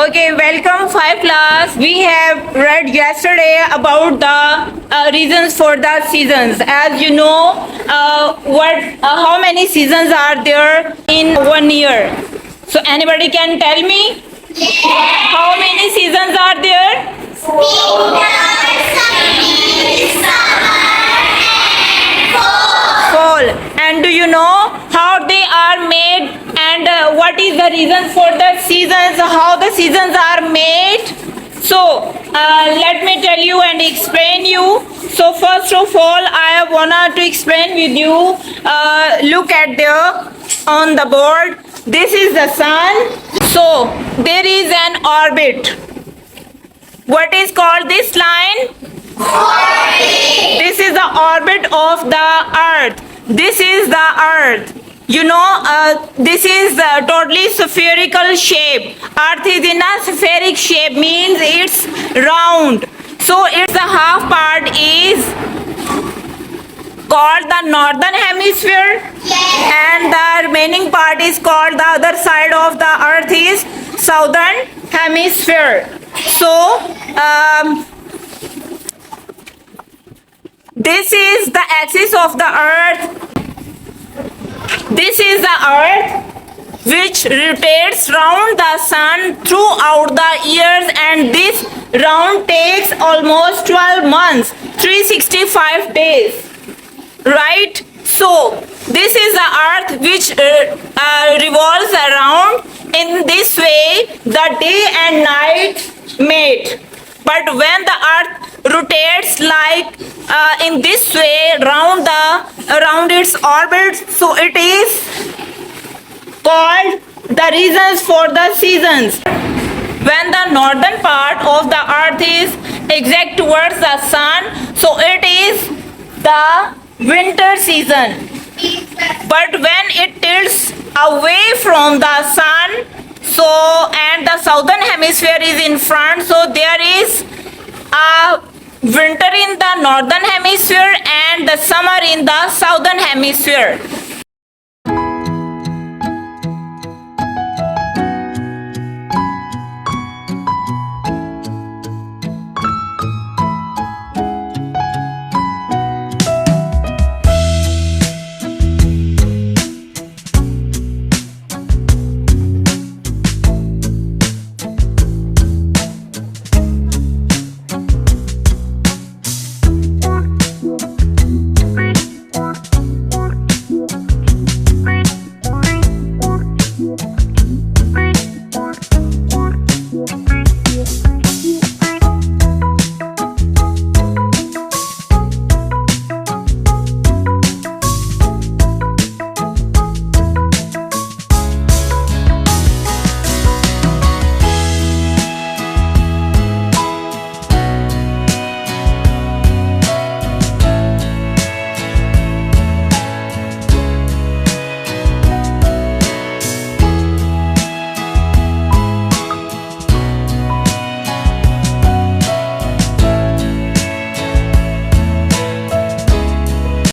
Okay, welcome 5 class. We have read yesterday about the reasons for the seasons. As you know, how many seasons are there in 1 year? So anybody can tell me how many seasons are there? Fall. And do you know how they are made and what is the reason for the seasons, how the seasons are made? So let me tell you and explain you. So first of all, I wanna to explain with you. Look at there on the board. This is the sun. So there is an orbit. What is called this line? This is the orbit of the earth. This is the earth. You know, this is a totally spherical shape. Earth is in a spheric shape, means it's round. So its the half part is called the northern hemisphere, and the remaining part is called the other side of the earth is southern hemisphere. So this is the axis of the earth. This is the earth which rotates round the sun throughout the years, and this round takes almost 12 months, 365 days. Right? So this is the earth which revolves around. In this way the day and night meet. But when the earth rotates like in this way around its orbit, so it is called the reasons for the seasons. When the northern part of the earth is exact towards the sun, so it is the winter season. But when it tilts away from the sun, so and the southern hemisphere is in front, so there is a winter in the northern hemisphere and the summer in the southern hemisphere.